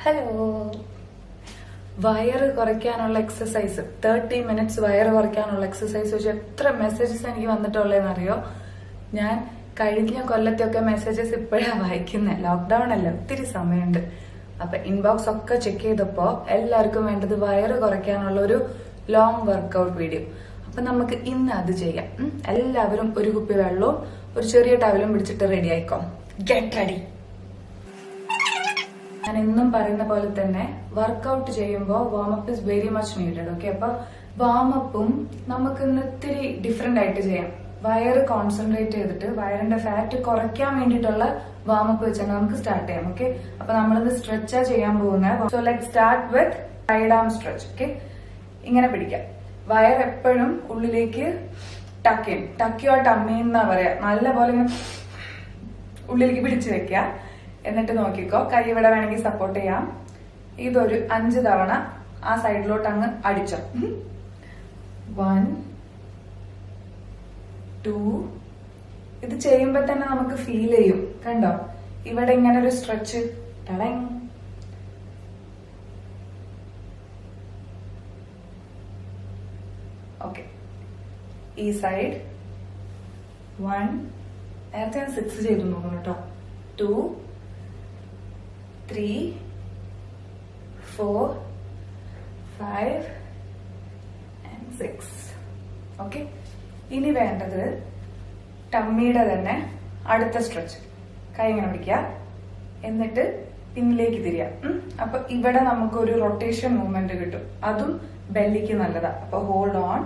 Hello. വയറ് കുറയ്ക്കാനുള്ള exercise 30 minutes വയറ് കുറയ്ക്കാനുള്ള എക്സസൈസ് വെച്ച് എത്ര മെസ്സേജസ് എനിക്ക് വന്നിട്ടുള്ളതെന്നറിയോ? ഞാൻ കഴിഞ്ഞ കൊല്ലത്തെയൊക്കെ മെസ്സേജസ് ഇപ്പോഴാണ് വായിക്കുന്നത്. ലോക്ക്ഡൌൺ അല്ല, ഒത്തിരി സമയമുണ്ട്. അപ്പൊ ഇൻബോക്സ് ഒക്കെ ചെക്ക് ചെയ്തപ്പോ എല്ലാവർക്കും വേണ്ടത് വയറ് കുറയ്ക്കാനുള്ള ഒരു ലോങ് വർക്കൗട്ട് വീഡിയോ. അപ്പൊ നമുക്ക് ഇന്ന് അത് ചെയ്യാം. എല്ലാവരും ഒരു കുപ്പി വെള്ളവും ഒരു ചെറിയ ടവലും പിടിച്ചിട്ട് റെഡി ആയിക്കോ. Get ready. ഞാൻ എന്നും പറയുന്ന പോലെ തന്നെ വർക്കൗട്ട് ചെയ്യുമ്പോൾ warm up is very much needed. Okay, അപ്പൊ വാമപ്പും നമുക്ക് ഇന്ന് ഇത്തിരി ഡിഫറെന്റ് ആയിട്ട് ചെയ്യാം. വയറ് കോൺസെൻട്രേറ്റ് ചെയ്തിട്ട് വയറിന്റെ ഫാറ്റ് കുറയ്ക്കാൻ വേണ്ടിയിട്ടുള്ള വാമപ്പ് വെച്ചാൽ നമുക്ക് സ്റ്റാർട്ട് ചെയ്യാം. ഓക്കെ, അപ്പൊ നമ്മളിത് സ്ട്രെച്ചാ ചെയ്യാൻ പോകുന്നത്. So let start with side arm stretch. Okay, ഇങ്ങനെ പിടിക്കാം. വയർ എപ്പോഴും ഉള്ളിലേക്ക് ടക്ക് ചെയ്യും. ടക്കിയോ ടമ്മി എന്നാ പറയാ. നല്ല പോലെ ഇങ്ങനെ ഉള്ളിലേക്ക് പിടിച്ചു വെക്കുക. എന്നിട്ട് നോക്കിക്കോ, കൈ ഇവിടെ വേണമെങ്കിൽ സപ്പോർട്ട് ചെയ്യാം. ഇതൊരു 5 തവണ ആ സൈഡിലോട്ട് അങ്ങ് അടിച്ചോ. 1 2. ഇത് ചെയ്യുമ്പോ തന്നെ നമുക്ക് ഫീൽ ചെയ്യും. കണ്ടോ, ഇവിടെ ഇങ്ങനെ ഒരു സ്ട്രെച്ച്. ഓക്കെ, ഈ സൈഡ് 1. നേരത്തെ ഞാൻ 6 ചെയ്തു നോക്കണം കേട്ടോ. 2 3 4 5 and 6. ഓക്കെ, ഇനി വേണ്ടത് ടമ്മിയുടെ തന്നെ അടുത്ത സ്ട്രെച്ച്. കൈ ഇങ്ങനെ പിടിക്കുക, എന്നിട്ട് പിന്നിലേക്ക് തിരിയാം. അപ്പൊ ഇവിടെ നമുക്കൊരു റൊട്ടേഷൻ മൂവ്മെന്റ് കിട്ടും. അതും ബെല്ലിക്ക് നല്ലതാ. അപ്പൊ ഹോൾഡ് ഓൺ.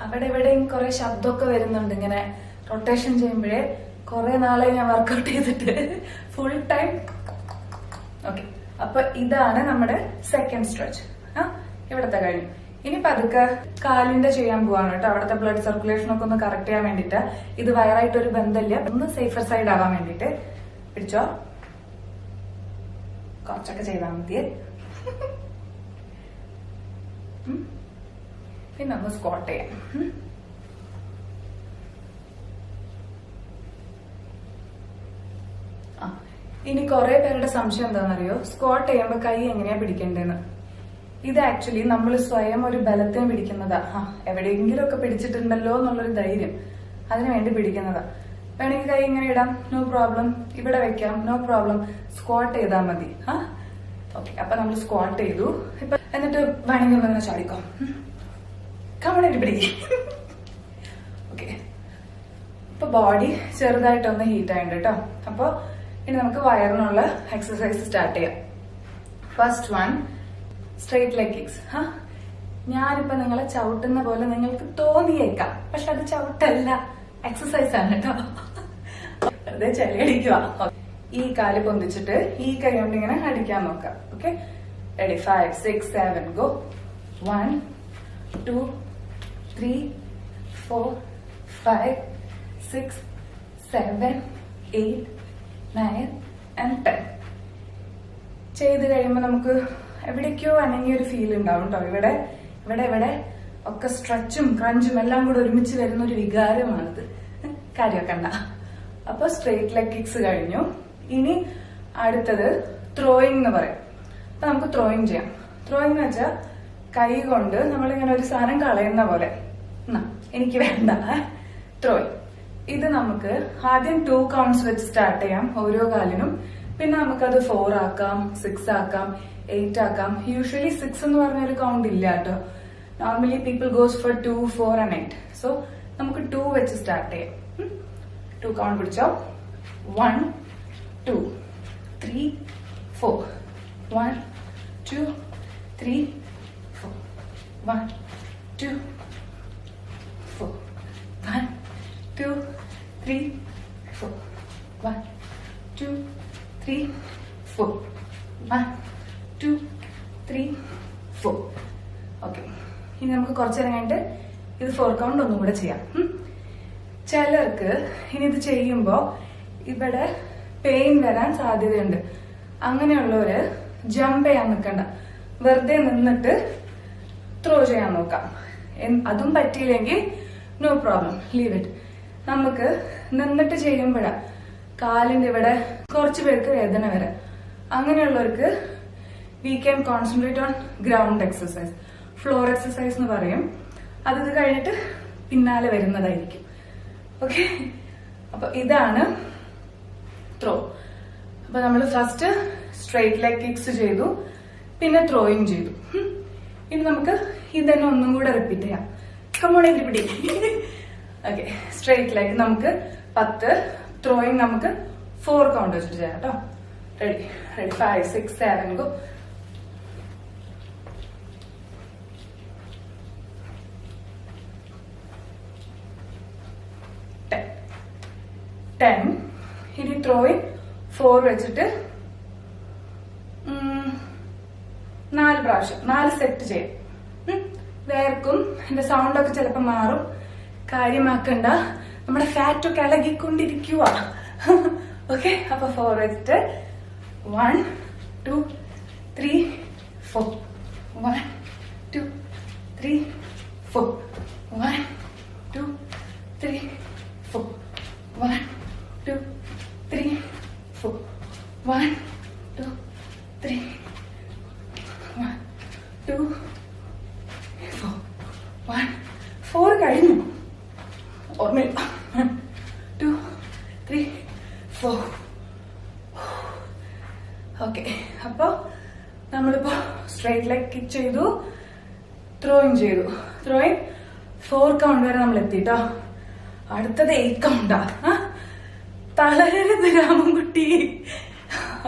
അവിടെ ഇവിടെയും കുറെ ശബ്ദമൊക്കെ വരുന്നുണ്ട് ഇങ്ങനെ റൊട്ടേഷൻ ചെയ്യുമ്പോഴേ. കുറെ നാളെ ഞാൻ വർക്കൗട്ട് ചെയ്തിട്ട് ഫുൾ ടൈം. ഓക്കെ, അപ്പൊ ഇതാണ് നമ്മുടെ സെക്കൻഡ് സ്ട്രെച്ച്. ഇവിടത്തെ കഴിഞ്ഞു. ഇനി പതുക്കെ കാലിന്റെ ചെയ്യാൻ പോവാണ് കേട്ടോ. അവിടുത്തെ ബ്ലഡ് സർക്കുലേഷൻ ഒക്കെ ഒന്ന് കറക്റ്റ് ചെയ്യാൻ വേണ്ടിട്ട്. ഇത് വയറായിട്ട് ഒരു ബന്ധമില്ല, ഒന്ന് സേഫർ സൈഡ് ആവാൻ വേണ്ടിട്ട്. പിടിച്ചോ, കുറച്ചൊക്കെ ചെയ്താൽ മതിയെ. പിന്നെ ഒന്ന് സ്ക്വാട്ട് ചെയ്യാം. ഇനി കുറെ പേരുടെ സംശയം എന്താണെന്നറിയോ, സ്ക്വാട്ട് ചെയ്യുമ്പോ കൈ എങ്ങനെയാ പിടിക്കേണ്ടതെന്ന്. ഇത് ആക്ച്വലി നമ്മൾ സ്വയം ഒരു ബലത്തിന് പിടിക്കുന്നതാ. എവിടെയെങ്കിലും ഒക്കെ പിടിച്ചിട്ടുണ്ടല്ലോ എന്നുള്ളൊരു ധൈര്യം, അതിനു വേണ്ടി പിടിക്കുന്നതാ. വേണമെങ്കിൽ കൈ ഇങ്ങനെ ഇടാം, നോ പ്രോബ്ലം. ഇവിടെ വെക്കാം, നോ പ്രോബ്ലം. സ്ക്വാട്ട് ചെയ്താൽ മതി. ഓക്കെ, അപ്പൊ നമ്മൾ സ്ക്വാട്ട് ചെയ്തു. ഇപ്പൊ എന്നിട്ട് വേണമെങ്കിൽ ഒന്ന് ചാടിക്കോ. കമണിട്ട് പിടിക്കും. ഓക്കെ, ഇപ്പൊ ബോഡി ചെറുതായിട്ടൊന്ന് ഹീറ്റ് ആയിട്ടുണ്ട് കേട്ടോ. അപ്പൊ ഇനി നമുക്ക് വയറിനുള്ള എക്സസൈസ് സ്റ്റാർട്ട് ചെയ്യാം. First one, straight leg kicks. ഞാനിപ്പോ നിങ്ങളെ ചവിട്ടുന്ന പോലെ നിങ്ങൾക്ക് തോന്നിയേക്കാം, പക്ഷെ അത് ചവിട്ടല്ല, എക്സസൈസ് ആണ് കേട്ടോ. വെറുതെ ചെലയടിക്കുക. ഈ കാല് പൊന്തിച്ചിട്ട് ഈ കൈ കൊണ്ട് ഇങ്ങനെ അടിക്കാൻ നോക്കാം. Okay, ready? 5 6 7 ഗോ. 1 2 3 4 5 6 7 8 9 and 10. ചെയ്ത് കഴിയുമ്പോ നമുക്ക് എവിടേക്കോ അനങ്ങിയ ഒരു ഫീൽ ഉണ്ടാവും കേട്ടോ. ഇവിടെ ഇവിടെ ഇവിടെ ഒക്കെ സ്ട്രെച്ചും ക്രഞ്ചും എല്ലാം കൂടെ ഒരുമിച്ച് വരുന്ന ഒരു വികാരമാണിത്. കാര്യമൊക്കെ ഉണ്ടാ. അപ്പൊ സ്ട്രെയിറ്റ് ലെഗ് കിക്സ് കഴിഞ്ഞു. ഇനി അടുത്തത് ത്രോയിങ് എന്ന് പറയും. അപ്പൊ നമുക്ക് ത്രോയിങ് ചെയ്യാം. ത്രോയിങ് എന്ന് വെച്ചാൽ കൈ കൊണ്ട് നമ്മളിങ്ങനെ ഒരു സാധനം കളയുന്ന പോലെ. എനിക്ക് വേണ്ട ത്രോയിങ്. ഇത് നമുക്ക് ആദ്യം 2 കൗണ്ട്സ് വെച്ച് സ്റ്റാർട്ട് ചെയ്യാം ഓരോ കാലിനും. പിന്നെ നമുക്കത് 4 ആക്കാം, 6 ആക്കാം, 8 ആക്കാം. യൂഷ്വലി 6 എന്ന് പറഞ്ഞൊരു കൗണ്ട് ഇല്ല കേട്ടോ. Normally people goes for 2 4 and 8. So നമുക്ക് 2 വെച്ച് സ്റ്റാർട്ട് ചെയ്യാം. 2 കൗണ്ട് പിടിച്ചോ. 1 2 3 4. 1 2 3 4. 1 2 4. 1 2 3 4. 1 2 3 4. 1 2 3 4. ഓക്കെ, ഇനി നമുക്ക് കുറച്ചു നേരം കഴിഞ്ഞിട്ട് ഇത് 4 കൗണ്ട് ഒന്നും കൂടെ ചെയ്യാം. ചിലർക്ക് ഇനി ഇത് ചെയ്യുമ്പോ ഇവിടെ പെയിൻ വരാൻ സാധ്യതയുണ്ട്. അങ്ങനെയുള്ളവര് ജമ്പ് ചെയ്യാൻ നിൽക്കണ്ട, വെറുതെ നിന്നിട്ട് ത്രോ ചെയ്യാൻ നോക്കാം. അതും പറ്റിയില്ലെങ്കിൽ നോ പ്രോബ്ലം, ലീവ് ഇറ്റ്. നമുക്ക് നിന്നിട്ട് ചെയ്യുമ്പോഴാ കാലിന്റെ ഇവിടെ കുറച്ച് പേർക്ക് വേദന വരാം. അങ്ങനെയുള്ളവർക്ക് we can concentrate on ground exercise, floor exercise എന്ന് പറയും. അത് കഴിഞ്ഞിട്ട് പിന്നാലെ വരുന്നതായിരിക്കും. ഓക്കെ, അപ്പൊ ഇതാണ് ത്രോ. അപ്പൊ നമ്മൾ ഫസ്റ്റ് സ്ട്രെയിറ്റ് ലെഗ് കിക്സ് ചെയ്തു, പിന്നെ ത്രോയിങ് ചെയ്തു. ഇനി നമുക്ക് ഇതന്നെ ഒന്നും കൂടെ റിപ്പീറ്റ് ചെയ്യാം. Come on everybody. Okay, straight leg നമുക്ക് 10, ത്രോയിങ് നമുക്ക് 4 കൗണ്ട് വെച്ചിട്ട് ചെയ്യാം കേട്ടോ. Ready ready 5 6 7 go. ഇനി ത്രോയിങ് 4 വെച്ചിട്ട് 4 പ്രാവശ്യം 4 സെറ്റ് ചെയ്യാം. വേർക്കും എന്റെ സൗണ്ട് ഒക്കെ ചിലപ്പോ മാറും, കാര്യമാക്കണ്ട. നമ്മുടെ ഫാറ്റ് ഒക്കെ ഇളകിക്കൊണ്ടിരിക്കുക. ഓക്കെ, അപ്പൊ 4 വെച്ചിട്ട് 1 2 3 4 1 2 3 4 1 2 3 4 1 2 3 4 1 2 3 1 2 4 1 4 കഴിഞ്ഞു. ഓർമ്മയില്ല. 1 2 3 4. ഓക്കെ, അപ്പൊ നമ്മളിപ്പോ സ്ട്രെയിറ്റ് ലെഗ് കിക്ക് ചെയ്തു, ത്രോയിങ് ചെയ്തു. ത്രോയിങ് 4 കൗണ്ട് വരെ നമ്മൾ എത്തിട്ടോ. അടുത്തത് 8 കൗണ്ടാ. തളരരുത് രാമൻകുട്ടി.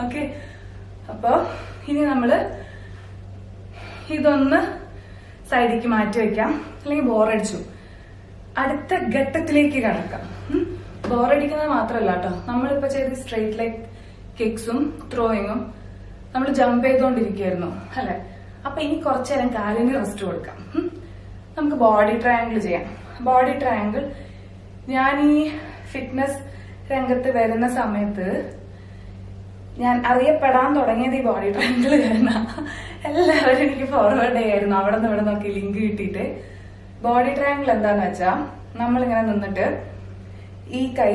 ഓക്കെ, അപ്പൊ ഇനി നമ്മള് ഇതൊന്ന് സൈഡിലേക്ക് മാറ്റി വെക്കാം, അല്ലെങ്കിൽ ബോറടിച്ചു. അടുത്ത ഘട്ടത്തിലേക്ക് കടക്കാം. ബോറടിക്കുന്നത് മാത്രമല്ല കേട്ടോ, നമ്മളിപ്പോ ചെയ്ത സ്ട്രെയിറ്റ് ലെഗ് കിക്സും ത്രോയിങ്ങും നമ്മൾ ജമ്പ് ചെയ്തോണ്ടിരിക്കുകയായിരുന്നു അല്ലെ. അപ്പൊ ഇനി കുറച്ചു നേരം കാലിന് റെസ്റ്റ് കൊടുക്കാം. നമുക്ക് ബോഡി ട്രയാങ്കിൾ ചെയ്യാം. ബോഡി ട്രയാങ്കിൾ ഞാൻ ഈ ഫിറ്റ്നസ് രംഗത്ത് വരുന്ന സമയത്ത് ഞാൻ അറിയപ്പെടാൻ തുടങ്ങിയത് ഈ ബോഡി ട്രയാങ്കിൾ കാരണം. എല്ലാവരും എനിക്ക് ഫോർവേഡ് ചെയ്യായിരുന്നു, അവിടെ നിന്ന് ഇവിടെ നോക്കി ലിങ്ക് കിട്ടിയിട്ട്. ബോഡി ട്രയാങ്കിൾ എന്താന്ന് വെച്ചാ, നമ്മളിങ്ങനെ നിന്നിട്ട് ഈ കൈ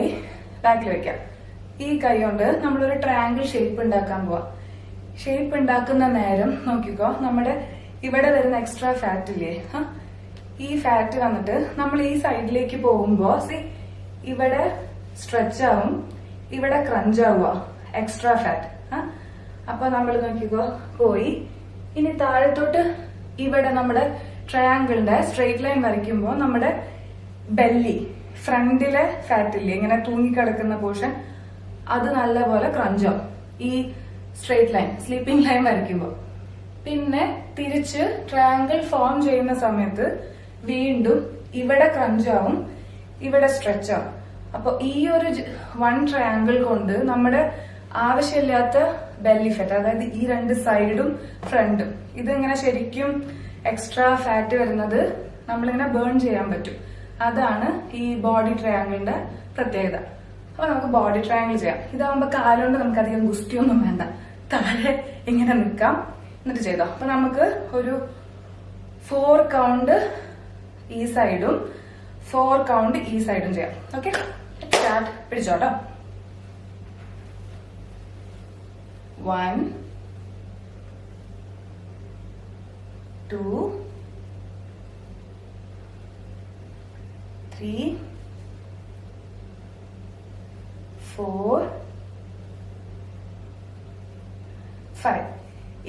ബാക്കിൽ വെക്കാം. ഈ കൈ കൊണ്ട് നമ്മളൊരു ട്രയാങ്കിൾ ഷേപ്പ് ഉണ്ടാക്കാൻ പോവാം. ഷേപ്പ് ഉണ്ടാക്കുന്ന നേരം നോക്കിക്കോ, നമ്മുടെ ഇവിടെ വരുന്ന എക്സ്ട്രാ ഫാറ്റ് ഇല്ലേ, ഈ ഫാറ്റ് വന്നിട്ട് നമ്മൾ ഈ സൈഡിലേക്ക് പോകുമ്പോ ഇവിടെ സ്ട്രെച്ച് ആവും, ഇവിടെ ക്രഞ്ച് ആവുക, എക്സ്ട്രാ ഫാറ്റ്. അപ്പൊ നമ്മൾ നോക്കിക്കോ പോയി. ഇനി താഴത്തോട്ട് ഇവിടെ നമ്മുടെ ട്രയാങ്കിളിന്റെ സ്ട്രെയിറ്റ് ലൈൻ വരയ്ക്കുമ്പോൾ നമ്മുടെ ബെല്ലി, ഫ്രണ്ടിലെ ഫാറ്റ് ഇല്ലേ ഇങ്ങനെ തൂങ്ങിക്കിടക്കുന്ന പോർഷൻ, അത് നല്ലപോലെ ക്രഞ്ചാവും ഈ സ്ട്രെയിറ്റ് ലൈൻ, സ്ലീപ്പിംഗ് ലൈൻ വരയ്ക്കുമ്പോൾ. പിന്നെ തിരിച്ച് ട്രയാങ്കിൾ ഫോം ചെയ്യുന്ന സമയത്ത് വീണ്ടും ഇവിടെ ക്രഞ്ചാവും, ഇവിടെ സ്ട്രെച്ച് ആവും. അപ്പൊ ഈ ഒരു 1 ട്രയാങ്കിൾ കൊണ്ട് നമ്മുടെ ആവശ്യമില്ലാത്ത ബെല്ലി ഫാറ്റ്, അതായത് ഈ 2 സൈഡും ഫ്രണ്ടും, ഇതിങ്ങനെ ശരിക്കും എക്സ്ട്രാ ഫാറ്റ് വരുന്നത് നമ്മളിങ്ങനെ ബേൺ ചെയ്യാൻ പറ്റും. അതാണ് ഈ ബോഡി ട്രയാങ്കിളിന്റെ പ്രത്യേകത. അപ്പൊ നമുക്ക് ബോഡി ട്രയാങ്കിൾ ചെയ്യാം. ഇതാവുമ്പോ കാലുകൊണ്ട് നമുക്ക് അധികം ഗുസ്തിയൊന്നും വേണ്ട, താഴെ ഇങ്ങനെ നിൽക്കാം, എന്നിട്ട് ചെയ്തോ. അപ്പൊ നമുക്ക് ഒരു 4 കൗണ്ട് ഈ സൈഡും 4 കൗണ്ട് ഈ സൈഡും ചെയ്യാം. Okay, start. പിടിച്ചോട്ടോ. 1 2 3 4 5.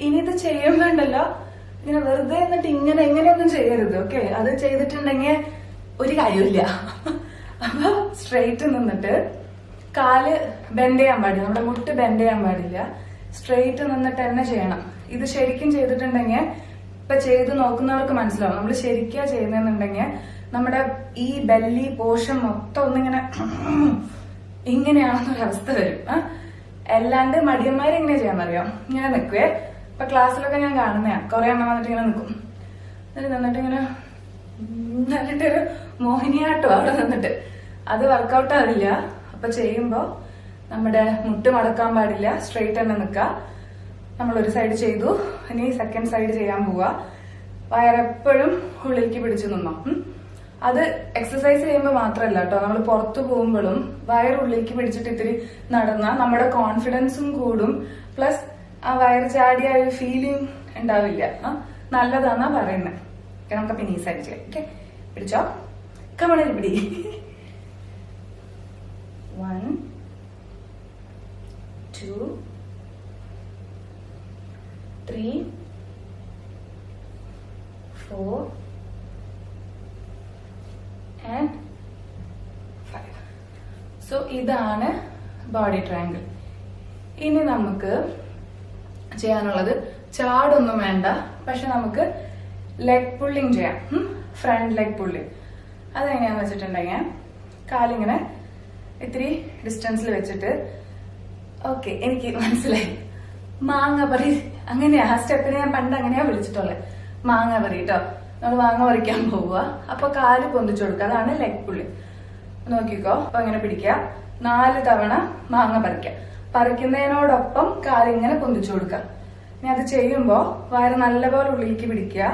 ഇനി ഇത് ചെയ്യുമ്പോണ്ടല്ലോ ഇങ്ങനെ വെറുതെ എന്നിട്ട് ഇങ്ങനെയൊന്നും ചെയ്യരുത്. ഓക്കെ, അത് ചെയ്തിട്ടുണ്ടെങ്കിൽ ഒരു കാര്യമില്ല. അപ്പൊ സ്ട്രെയിറ്റ് നിന്നിട്ട് കാല് ബെൻഡ് ചെയ്യാൻ പാടില്ല, നമ്മുടെ മുട്ട് ബെൻഡ് ചെയ്യാൻ പാടില്ല. സ്ട്രെയിറ്റ് നിന്നിട്ട് തന്നെ ചെയ്യണം. ഇത് ശരിക്കും ചെയ്തിട്ടുണ്ടെങ്കിൽ, ഇപ്പൊ ചെയ്ത് നോക്കുന്നവർക്ക് മനസ്സിലാവും, നമ്മൾ ശരിക്കാ ചെയ്യുന്നുണ്ടെങ്കിൽ നമ്മുടെ ഈ ബെല്ലി പോർഷൻ മൊത്തം ഒന്നിങ്ങനെ ഇങ്ങനെയാണെന്നൊരവസ്ഥ വരും. അല്ലാണ്ട് മടിയന്മാരെ എങ്ങനെ ചെയ്യാന്നറിയാം, ഇങ്ങനെ നിൽക്കുവേ. ഇപ്പൊ ക്ലാസ്സിലൊക്കെ ഞാൻ കാണുന്നയാ, കുറെ എണ്ണം വന്നിട്ട് ഇങ്ങനെ നിൽക്കും. എന്നിട്ട് ഇങ്ങനെ എന്നിട്ടൊരു മോഹിനിയാട്ടോ അവിടെ നിന്നിട്ട്. അത് വർക്കൗട്ട് ആവില്ല. അപ്പൊ ചെയ്യുമ്പോ നമ്മുടെ മുട്ട് മടക്കാൻ പാടില്ല, സ്ട്രെയിറ്റ് തന്നെ നിൽക്കുക. നമ്മൾ ഒരു സൈഡ് ചെയ്തു, ഇനി സെക്കൻഡ് സൈഡ് ചെയ്യാൻ പോവാ. വയറെപ്പോഴും ഉള്ളിലേക്ക് പിടിച്ചു നിന്നോ. അത് എക്സസൈസ് ചെയ്യുമ്പോൾ മാത്രമല്ല കേട്ടോ, നമ്മൾ പുറത്തു പോകുമ്പോഴും വയറുള്ളിലേക്ക് പിടിച്ചിട്ട് ഇത്തിരി നടന്നാൽ നമ്മുടെ കോൺഫിഡൻസും കൂടും. പ്ലസ് ആ വയർ ചാടിയ ഒരു ഫീലിംഗ് ഉണ്ടാവില്ല. നല്ലതാന്നാ പറയുന്നത്. നമുക്ക് പിന്നെ ഈ സൈഡ് ചെയ്യാം. ഓക്കെ, പിടിച്ചോ, കമണിൽ പിടി. 1 2 3 4 and 5. സോ ഇതാണ് ബോഡി ട്രയാങ്കിൾ. ഇനി നമുക്ക് ചെയ്യാനുള്ളത് ചാടൊന്നും വേണ്ട, പക്ഷെ നമുക്ക് ലെഗ് പുള്ളിങ് ചെയ്യാം. Front leg pulling. അതെങ്ങനെയാന്ന് വെച്ചിട്ടുണ്ടെങ്കിൽ കാലിങ്ങനെ ഇത്തിരി ഡിസ്റ്റൻസിൽ വെച്ചിട്ട്, ഓക്കെ എനിക്ക് മനസ്സിലായി, മാങ്ങ പറി. അങ്ങനെയാ ആ സ്റ്റെപ്പിനെ ഞാൻ പണ്ട് അങ്ങനെയാ വിളിച്ചിട്ടുള്ളത്, മാങ്ങ പറി കേട്ടോ. നമ്മൾ മാങ്ങ പറിക്കാൻ പോവുക, അപ്പൊ കാല് പൊന്തിച്ചു കൊടുക്കുക. അതാണ് ലെഗ് പുള്ളി. നോക്കിക്കോ, അപ്പൊ അങ്ങനെ പിടിക്കുക. 4 തവണ മാങ്ങ പറിക്കുക. പറിക്കുന്നതിനോടൊപ്പം കാലിങ്ങനെ പൊന്തിച്ചു കൊടുക്കുക. ഇനി അത് ചെയ്യുമ്പോ വയറ് നല്ലപോലെ ഉള്ളിലേക്ക് പിടിക്കുക.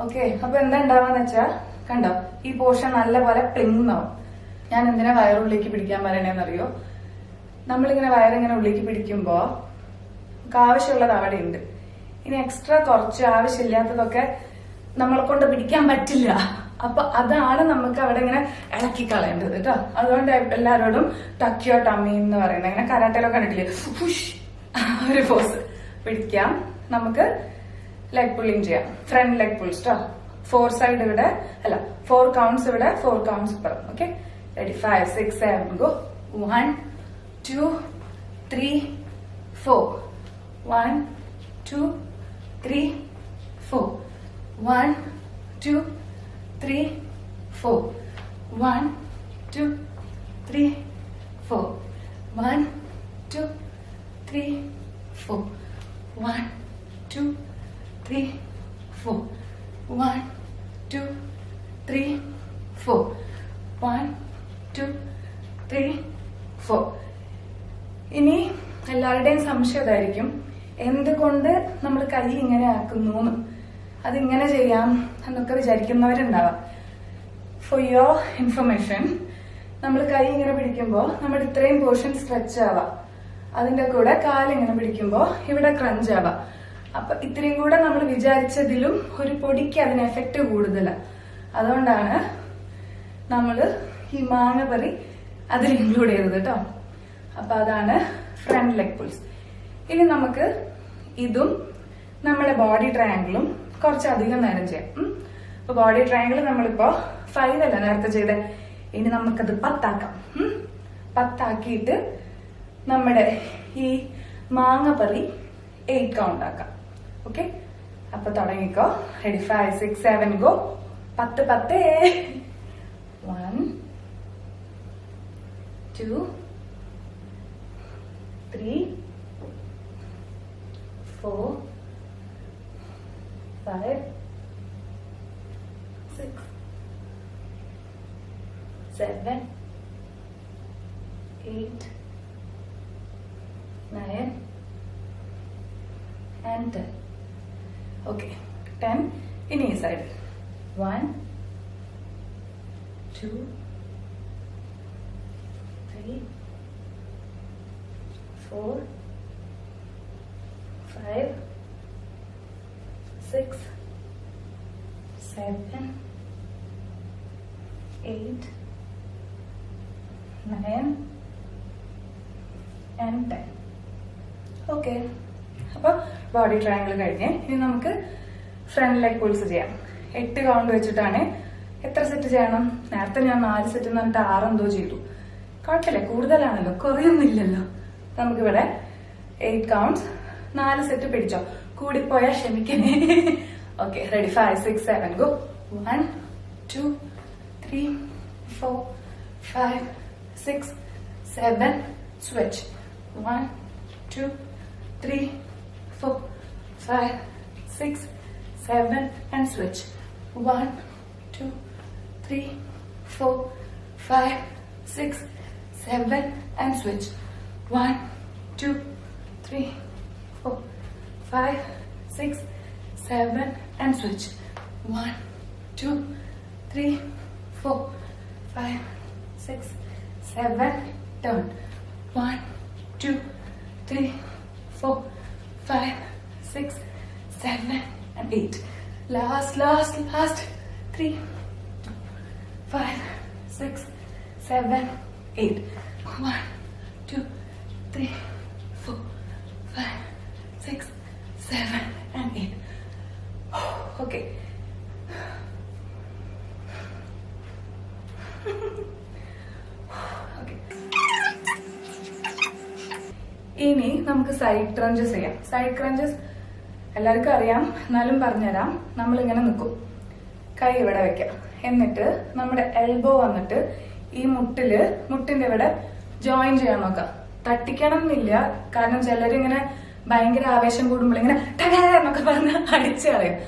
ഓക്കെ, അപ്പൊ എന്താ ഉണ്ടാവാന്ന് വെച്ചാ കണ്ടോ, ഈ പോർഷൻ നല്ലപോലെ പ്ലിങ്ങാവും. ഞാൻ എന്തിനാ വയറുള്ളിലേക്ക് പിടിക്കാൻ പറയണേന്നറിയോ? നമ്മളിങ്ങനെ വയറിങ്ങനെ ഉള്ളിലേക്ക് പിടിക്കുമ്പോ നമുക്ക് ആവശ്യമുള്ളത് അവിടെ ഉണ്ട്. ഇനി എക്സ്ട്രാ കുറച്ച് ആവശ്യമില്ലാത്തതൊക്കെ നമ്മളെ കൊണ്ട് പിടിക്കാൻ പറ്റില്ല. അപ്പൊ അതാണ് നമുക്ക് അവിടെ ഇങ്ങനെ ഇളക്കി കളയേണ്ടത് കേട്ടോ. അതുകൊണ്ട് എല്ലാരോടും ടക്കിയോ ടമ്മി എന്ന് പറയുന്നത്, ഇങ്ങനെ കരാട്ടയിലൊക്കെ കണ്ടിട്ടില്ലേ, ഫുഷ് ഒരു പോസ് പിടിക്കാം. നമുക്ക് ലെഗ് പുള്ളിങ് ചെയ്യാം. ഫ്രണ്ട് ലെഗ് പുൾസ് കേട്ടോ. 4 സൈഡ് ഇവിടെ, അല്ല 4 കൗണ്ട്സ് ഇവിടെ, 4 കൗണ്ട്സ് ഇപ്പുറം. Okay, ready? 5 6 7 ഗോ. 1 2 3 4. 1 2 3 4. 1 2 3 4. 1 2 3 4. 1 2 3 4. 1 2 3 4. 1 2 3 4. 1 2 3 4. ഇനി എല്ലാവരുടെയും സംശയം ഇതായിരിക്കും, എന്തുകൊണ്ട് നമ്മൾ കൈ ഇങ്ങനെ ആക്കുന്നു, അതിങ്ങനെ ചെയ്യാം എന്നൊക്കെ വിചാരിക്കുന്നവരുണ്ടാവാം. ഫോർ യുവർ ഇൻഫർമേഷൻ, നമ്മൾ കൈ ഇങ്ങനെ പിടിക്കുമ്പോൾ നമ്മുടെ ഇത്രയും പോർഷൻ സ്ട്രെച്ച് ആവാം. അതിന്റെ കൂടെ കാലിങ്ങനെ പിടിക്കുമ്പോൾ ഇവിടെ ക്രഞ്ച് ആവാം. അപ്പൊ ഇത്രയും കൂടെ നമ്മൾ വിചാരിച്ചതിലും ഒരു പൊടിക്ക് അതിന് എഫക്റ്റ് കൂടുതലാണ്. അതുകൊണ്ടാണ് നമ്മൾ ഈ മാങ്ങ പറി അതിൽ ഇൻക്ലൂഡ് ചെയ്തത് കേട്ടോ. അപ്പൊ അതാണ് ഫ്രണ്ട് ലെഗ് പുൾസ്. ഇനി നമുക്ക് ഇതും നമ്മുടെ ബോഡി ട്രയാങ്കിളും കുറച്ചധികം നേരം ചെയ്യാം. അപ്പൊ ബോഡി ട്രയാങ്കിൾ നമ്മളിപ്പോ 5 അല്ല നേരത്തെ ചെയ്തേ, ഇനി നമുക്കത് 10 ആക്കാം. 10 ആക്കിയിട്ട് നമ്മുടെ ഈ മാങ്ങ പറി 8 കൗണ്ട് ആക്കാം. ഓക്കെ, അപ്പൊ തുടങ്ങിക്കോ. റെഡി? 5 6 7 ഗോ. 10 10. 1 2 3 4 5 6 7 8 9 and 10. Okay, 10. ഇനി ഈ സൈഡ് 1 2 3 4 5 6 7 8 9 and 10. ഓക്കെ, അപ്പൊ ബോഡി ട്രയാങ്കിൾ കഴിഞ്ഞ് ഇനി നമുക്ക് ഫ്രണ്ട് ലെഗ് പുൾസ് ചെയ്യാം. 8 കൗണ്ട് വെച്ചിട്ടാണ്. എത്ര സെറ്റ് ചെയ്യണം? നേരത്തെ ഞാൻ 4 സെറ്റ് എന്ന് പറഞ്ഞിട്ട് 6 എന്തോ ചെയ്തു. കുഴപ്പമില്ല, കൂടുതലാണല്ലോ, കുറയൊന്നുമില്ലല്ലോ. നമുക്കിവിടെ 8 കൗണ്ട്സ്, 4 സെറ്റ് പിടിച്ചോ. കൂടിപ്പോയാ ക്ഷമിക്കണേ. Okay, ready? 5 6 7 go. 1 2 3 4 5 6 7 switch. 1 2 3 4 5 6 7 and switch. 1 2 3 4 5 6 7 and switch. 1 2 3 4, 5, 6, 7 and switch. 1, 2, 3, 4, 5, 6, 7. Turn. 1, 2, 3, 4, 5, 6, 7 and 8. Last. 3, 5, 6, 7, 8. 1, 2, 3, 4, 5, 6, 7 and 8. Okay. Okay. ഇനി നമുക്ക് സൈഡ് ക്രഞ്ചസ് ചെയ്യാം. സൈഡ് ക്രഞ്ചസ് എല്ലാവർക്കും അറിയാം, എന്നാലും പറഞ്ഞുതരാം. നമ്മളിങ്ങനെ നിൽക്കും, കൈ ഇവിടെ വെക്കാം, എന്നിട്ട് നമ്മുടെ എൽബോ വന്നിട്ട് ഈ മുട്ടിന്റെ ഇവിടെ ജോയിൻ ചെയ്യാൻ നോക്കാം. തട്ടിക്കണം എന്നില്ല, കാരണം ചിലരിങ്ങനെ ഭയങ്കര ആവേശം കൂടുമ്പോൾ ഇങ്ങനെ എന്നൊക്കെ പറഞ്ഞ് അടിച്ചു കളയും.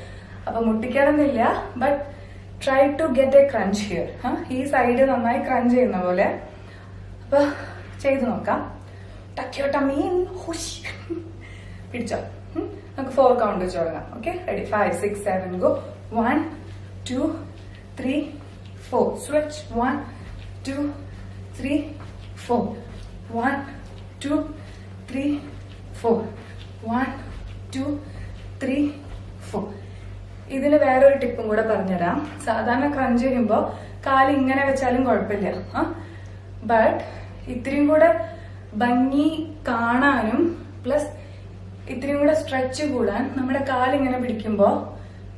അപ്പൊ മുട്ടിക്കണം എന്നില്ല, but try to get a crunch here. ഈ സൈഡ് നന്നായി ക്രഞ്ച് ചെയ്യുന്ന പോലെ. അപ്പൊ ചെയ്തു നോക്കാം. ടക്കിയോട്ട മീൻ പിടിച്ചോ. നമുക്ക് 4 കൗണ്ട് വെച്ച് തുടങ്ങാം. Okay, ready? 5, 6, 7 ഗോ. 1, 2, 3, 4. സ്വിച്ച്. 1, 2, 3, 4. 1, 2, 3, 4. 1, 2, 3, 4. ഇതില് വേറൊരു ടിപ്പും കൂടെ പറഞ്ഞുതരാം. സാധാരണ ക്രഞ്ച് ചെയ്യുമ്പോ കാല് ഇങ്ങനെ വെച്ചാലും കുഴപ്പമില്ല, ബട്ട് ഇത്രയും കൂടെ ഭംഗി കാണാനും പ്ലസ് ഇത്രയും കൂടെ സ്ട്രെച്ച് കൂടാൻ നമ്മുടെ കാലിങ്ങനെ പിടിക്കുമ്പോ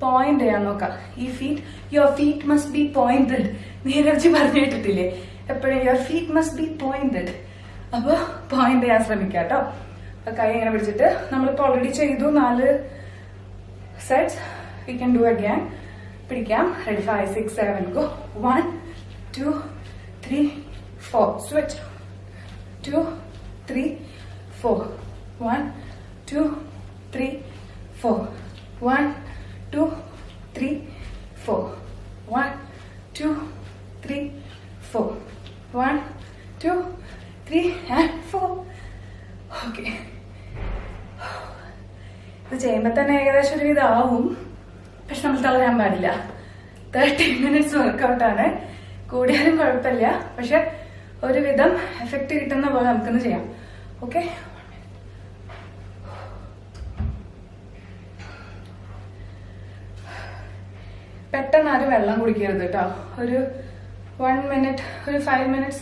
പോയിന്റ് ചെയ്യാൻ നോക്കാം. Your feet must be pointed. Neeraj പറഞ്ഞു കേട്ടിട്ടില്ലേ എപ്പോഴും, your feet must be pointed. അപ്പൊ പോയിന്റ് ചെയ്യാൻ ശ്രമിക്കാം കേട്ടോ. കൈ ഇങ്ങനെ പിടിച്ചിട്ട് നമ്മളിപ്പോ ഓൾറെഡി ചെയ്തു 4 sets. We can do again. പിടിക്കാം. Ready? 5, 6, 7 go. 1, 2, 3, 4. Switch. 2, 3, 4. 1, 2, 3, 4. 1, 2, 3, 4. 1, 2, 3, 4. 1, 2, 3 and 4. Okay, ഇത് ചെയ്യുമ്പോ തന്നെ ഏകദേശം ഒരു ഇതാവും, പക്ഷെ നമ്മൾ തളരാൻ പാടില്ല. 30 minutes വർക്കൗട്ടാണ്. കൂടിയാലും കുഴപ്പമില്ല, പക്ഷെ ഒരുവിധം എഫക്റ്റ് കിട്ടുന്ന പോലെ നമുക്കൊന്ന് ചെയ്യാം. ഓക്കെ, പെട്ടെന്ന് ആരും വെള്ളം കുടിക്കരുത് കേട്ടോ. ഒരു 1 minute, ഒരു 5 minutes,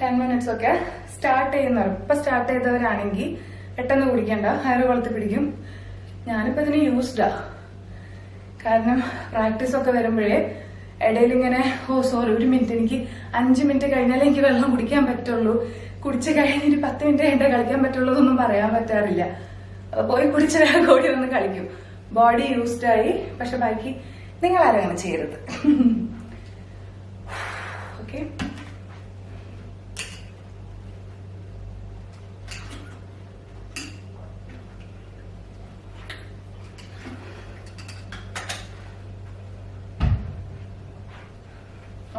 10 minutes ഒക്കെ സ്റ്റാർട്ട് ചെയ്യുന്നവർ, ഇപ്പൊ സ്റ്റാർട്ട് ചെയ്തവരാണെങ്കിൽ പെട്ടെന്ന് കുടിക്കണ്ട, ഹയർ കൊളുത്തി പിടിക്കും. ഞാനിപ്പോ ഇതിന് യൂസ്ഡാ, കാരണം പ്രാക്ടീസ് ഒക്കെ വരുമ്പോഴേ ഇടയിൽ ഇങ്ങനെ സോറി 1 minute, എനിക്ക് 5 minute കഴിഞ്ഞാലേ എനിക്ക് വെള്ളം കുടിക്കാൻ പറ്റുള്ളൂ, കുടിച്ച് കഴിഞ്ഞിട്ട് 10 minute കഴിഞ്ഞേ കളിക്കാൻ പറ്റുള്ളൂ എന്നൊന്നും പറയാൻ പറ്റാറില്ല. പോയി കുടിച്ച കൂടി ഒന്ന് കളിക്കും. ബോഡി യൂസ്ഡ് ആയി, പക്ഷെ ബാക്കി നിങ്ങൾ ആരും അങ്ങനെ ചെയ്യരുത്. Okay,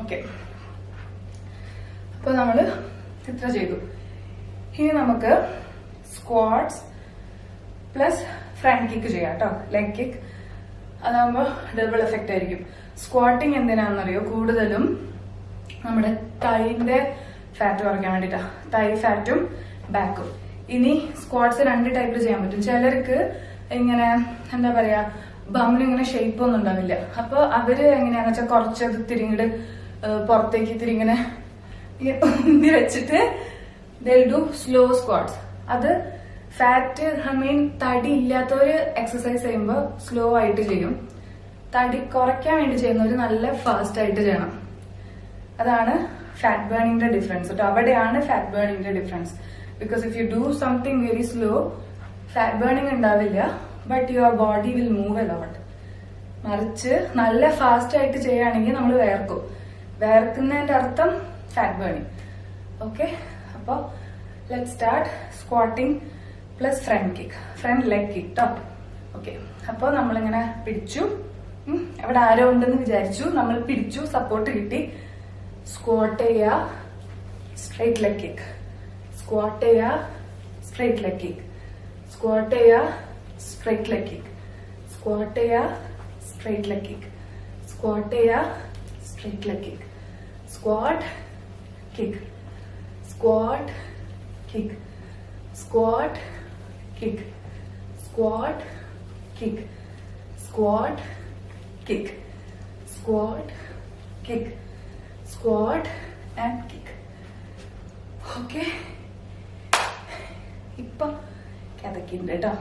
okay. അപ്പൊ നമ്മള് ഇത്ര ചെയ്തു. ഇനി നമുക്ക് സ്ക്വാട്സ് പ്ലസ് ഫ്രണ്ട് കിക്ക് ചെയ്യാം കേട്ടോ, ലെഗ് കിക്ക്. അതാകുമ്പോ ഡബിൾ എഫക്റ്റ് ആയിരിക്കും. സ്ക്വാട്ടിങ് എന്തിനാണെന്നറിയോ? കൂടുതലും നമ്മുടെ തൈന്റെ ഫാറ്റ് കുറയ്ക്കാൻ വേണ്ടിട്ടാ, തൈ ഫാറ്റും ബാക്കും. ഇനി സ്ക്വാട്സ് 2 ടൈപ്പിൽ ചെയ്യാൻ പറ്റും. ചിലർക്ക് ഇങ്ങനെ എന്താ പറയാ, ബമ്മിന് ഇങ്ങനെ ഷേപ്പ് ഒന്നും ഉണ്ടാവില്ല. അപ്പൊ അവര് എങ്ങനെയാന്ന് വെച്ചാൽ കുറച്ചത് തിരിങ്ങിട്ട് പുറത്തേക്ക് തിരിങ്ങനെ ഉന്തി വെച്ചിട്ട് they'll do slow squats. അത് ഫാറ്റ് തടി ഇല്ലാത്തവര് എക്സസൈസ് ചെയ്യുമ്പോൾ സ്ലോ ആയിട്ട് ചെയ്യും. തടി കുറയ്ക്കാൻ വേണ്ടി ചെയ്യുന്നവര് നല്ല ഫാസ്റ്റ് ആയിട്ട് ചെയ്യണം. അതാണ് ഫാറ്റ് ബേണിംഗിന്റെ ഡിഫറൻസ് കേട്ടോ. അവിടെയാണ് ഫാറ്റ് ബേണിംഗിന്റെ difference. Because if you do something very slow, fat burning ഉണ്ടാവില്ല, but your body will move a lot. മറിച്ച് നല്ല ഫാസ്റ്റ് ആയിട്ട് ചെയ്യുകയാണെങ്കിൽ നമ്മൾ വേർക്കും. വേർക്കുന്നതിന്റെ അർത്ഥം ഫാറ്റ് ബേണിംഗ്. ഓക്കെ, അപ്പൊ let start. Squatting plus front kick, front leg kick ട്ടോ. ഓക്കെ, അപ്പൊ നമ്മളിങ്ങനെ പിടിച്ചു, അവിടെ ആരോ ഉണ്ടെന്ന് വിചാരിച്ചു, നമ്മൾ പിടിച്ചു, സപ്പോർട്ട് കിട്ടി. സ്ക്വാട്ട് ചെയ്യുക, സ്ട്രൈറ്റ് ലെഗ് കിക്ക്, സ്ക്വാട്ട് ചെയ്യുക, സ്ട്രൈറ്റ് ലെഗ് കിക്ക്, സ്ക്വാട്ട് ചെയ്യുക, സ്ട്രൈറ്റ് ലെഗ് കിക്ക്, സ്ക്വാട്ട് ചെയ്യുക, സ്ട്രൈറ്റ് ലെഗ് കിക്ക്, സ്ക്വാട്ട് ചെയ്യുക, straight leg kick, squat kick, squat kick, squat kick, squat kick, squat kick, squat, kick, squat and kick. Okay. ഇപ്പൊ കിതക്കുന്നുണ്ട് കേട്ടോ.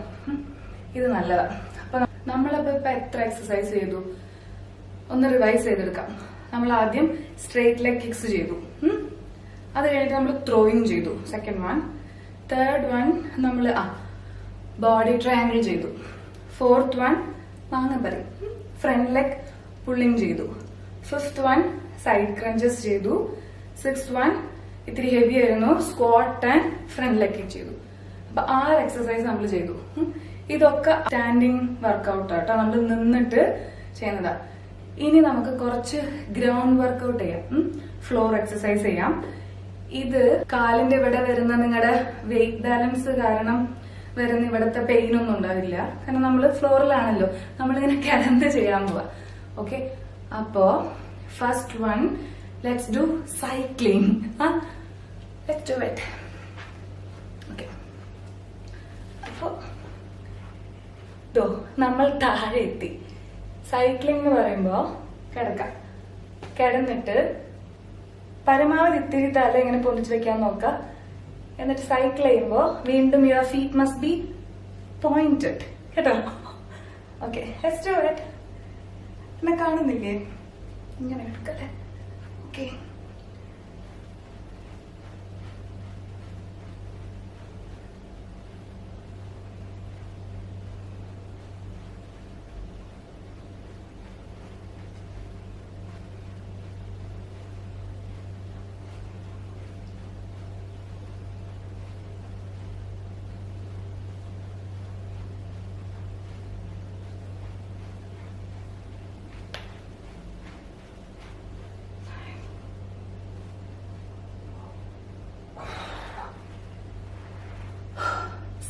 ഇത് നല്ലതാ. അപ്പൊ നമ്മളപ്പോ ഇപ്പൊ എത്ര എക്സസൈസ് ചെയ്തു ഒന്ന് റിവൈസ് ചെയ്തെടുക്കാം. നമ്മൾ ആദ്യം സ്ട്രേറ്റ് ലെഗ് കിക്സ് ചെയ്തു, അത് കഴിഞ്ഞിട്ട് നമ്മൾ ത്രോയിങ് ചെയ്തു, സെക്കൻഡ് വൺ. തേർഡ് വൺ നമ്മൾ ബോഡി ട്രയാങ്കിൾ ചെയ്തു. ഫോർത്ത് വൺ വാങ്ങാൻ പറയും, ഫ്രണ്ട് ലെഗ് പുള്ളിങ് ചെയ്തു. ഫിഫ്ത്ത് വൺ സൈഡ് ക്രഞ്ചസ് ചെയ്തു. സിക്സ്ത് വൺ ഇത്തിരി ഹെവി ആയിരുന്നു, squat and front leg kick ചെയ്തു. അപ്പൊ 6 എക്സസൈസ് നമ്മൾ ചെയ്തു. ഇതൊക്കെ സ്റ്റാൻഡിങ് വർക്കൗട്ട് ആട്ടോ, നമ്മൾ നിന്നിട്ട് ചെയ്യുന്നതാ. ഇനി നമുക്ക് കുറച്ച് ഗ്രൗണ്ട് വർക്കൗട്ട് ചെയ്യാം, ഫ്ലോർ എക്സസൈസ് ചെയ്യാം. ഇത് കാലിന്റെ ഇവിടെ വരുന്ന നിങ്ങളുടെ വെയിറ്റ് ബാലൻസ് കാരണം വരുന്ന ഇവിടത്തെ പെയിൻ ഒന്നും ഉണ്ടാവില്ല, കാരണം നമ്മൾ ഫ്ലോറിലാണല്ലോ, നമ്മളിങ്ങനെ കിടന്ന് ചെയ്യാൻ പോവാ. ഓക്കെ, അപ്പോ first one let's do cycling. Let's do it. Okay, അപ്പോ നമ്മൾ താഴെ എത്തി. സൈക്ലിംഗ് എന്ന് പറയുമ്പോ കിടക്കാം, കിടന്നിട്ട് പരമാവധി ഇത്തിരി തല ഇങ്ങനെ പൊന്തിച്ച് വെക്കാൻ നോക്കാം. എന്നിട്ട് സൈക്കിൾ ചെയ്യുമ്പോൾ വീണ്ടും your feet must be pointed കേട്ടോ. Okay, let's do it. എന്നെ കാണുന്നില്ലേ? ഇങ്ങനെ എടുക്കല്ലേ? ഓക്കെ,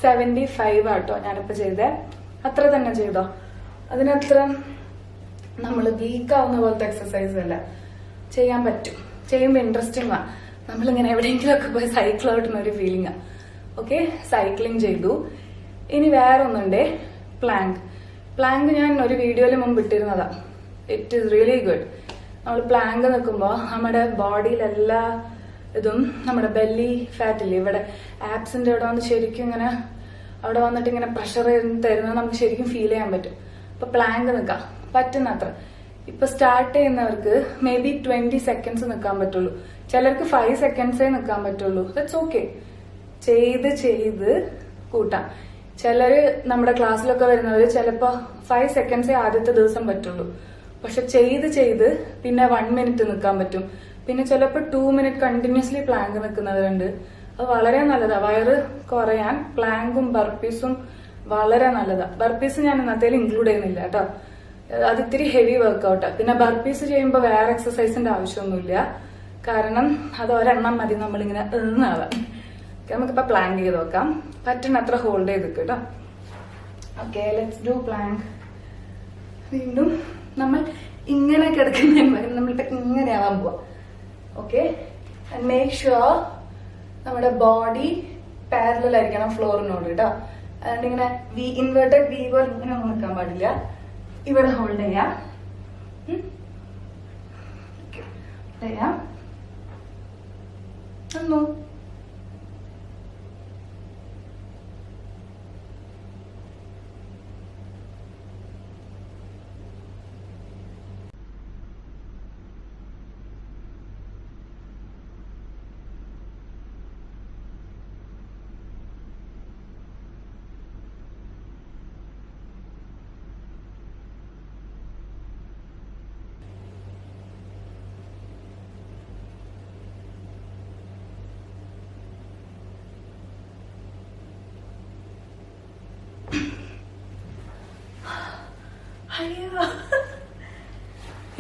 $75 ആട്ടോ ഞാനിപ്പോ ചെയ്തേ. അത്ര തന്നെ ചെയ്തോ, അതിനത്ര നമ്മൾ വീക്ക് ആവുന്ന പോലത്തെ എക്സസൈസ് അല്ല, ചെയ്യാൻ പറ്റും. ചെയ്യുമ്പോ ഇൻട്രസ്റ്റിംഗ് ആ, നമ്മളിങ്ങനെ എവിടെയെങ്കിലും ഒക്കെ പോയി സൈക്കിൾ ഓട്ടുന്ന ഒരു ഫീലിംഗ് ആ. ഓക്കെ, സൈക്ലിംഗ് ചെയ്തു. ഇനി വേറെ ഒന്നുണ്ടേ, പ്ലാങ്ക്. പ്ലാങ്ക് ഞാൻ ഒരു വീഡിയോയിൽ മുമ്പ് ഇട്ടിരുന്നതാ. It is really good. നമ്മൾ പ്ലാങ്ക് നിൽക്കുമ്പോ നമ്മുടെ ബോഡിയിലെല്ലാ ഇതും നമ്മുടെ ബെല്ലി ഫാറ്റില്ലേ ഇവിടെ ആപ്സിന്റെ ഇവിടെ വന്ന് ശരിക്കും ഇങ്ങനെ അവിടെ വന്നിട്ട് ഇങ്ങനെ പ്രഷർ തരുന്നത് നമുക്ക് ശരിക്കും ഫീൽ ചെയ്യാൻ പറ്റും. അപ്പൊ പ്ലാങ്ക് നിൽക്കാം പറ്റുന്നത്ര. ഇപ്പൊ സ്റ്റാർട്ട് ചെയ്യുന്നവർക്ക് മേ ബി 20 സെക്കൻഡ്സ് നിൽക്കാൻ പറ്റുള്ളൂ, ചിലർക്ക് 5 സെക്കൻഡ്സേ നിൽക്കാൻ പറ്റുള്ളൂ. ദാറ്റ്സ് ഓക്കെ, ചെയ്ത് ചെയ്ത് കൂട്ടാം. ചിലര് നമ്മുടെ ക്ലാസ്സിലൊക്കെ വരുന്നവര് ചിലപ്പോ 5 സെക്കൻഡ്സേ ആദ്യത്തെ ദിവസം പറ്റുള്ളൂ, പക്ഷെ ചെയ്ത് ചെയ്ത് പിന്നെ 1 മിനിറ്റ് നിൽക്കാൻ പറ്റും. പിന്നെ ചിലപ്പോൾ 2 മിനിറ്റ് കണ്ടിന്യൂസ്ലി പ്ലാങ്ക് നിൽക്കുന്നവരുണ്ട്. അത് വളരെ നല്ലതാ, വയറ് കുറയാൻ പ്ലാങ്കും ബർപ്പീസും വളരെ നല്ലതാ. ബർപ്പീസ് ഞാൻ ഇന്നത്തേൽ ഇൻക്ലൂഡ് ചെയ്യുന്നില്ല കേട്ടോ, അത് ഇത്തിരി ഹെവി വർക്കൗട്ടാ. പിന്നെ ബർപ്പീസ് ചെയ്യുമ്പോൾ വേറെ എക്സസൈസിന്റെ ആവശ്യമൊന്നുമില്ല, കാരണം അത് ഒരെണ്ണം മതി നമ്മളിങ്ങനെ എഴുന്നാവാൻ. നമുക്കിപ്പോ പ്ലാങ്ക് ചെയ്ത് നോക്കാം, പറ്റുന്നത്ര ഹോൾഡ് ചെയ്ത് കേട്ടോ. Okay, let's do plank. വീണ്ടും നമ്മൾ ഇങ്ങനെ കിടക്കുന്ന നമ്മളിപ്പോ ഇങ്ങനെ ആവാൻ പോവാ. ഓക്കെ, ആൻഡ് മേക്ക് ഷുവർ നമ്മുടെ ബോഡി പാരലൽ ആയിരിക്കണം ഫ്ലോറിനോട് കേട്ടോ. അതുകൊണ്ട് ഇങ്ങനെ ഇൻവേർട്ടഡ് വി പോലെ ഇങ്ങനെ ഒന്നും നിൽക്കാൻ പാടില്ല. ഇവിടെ ഹോൾഡ് ചെയ്യാം, ചെയ്യാം. ഒന്നു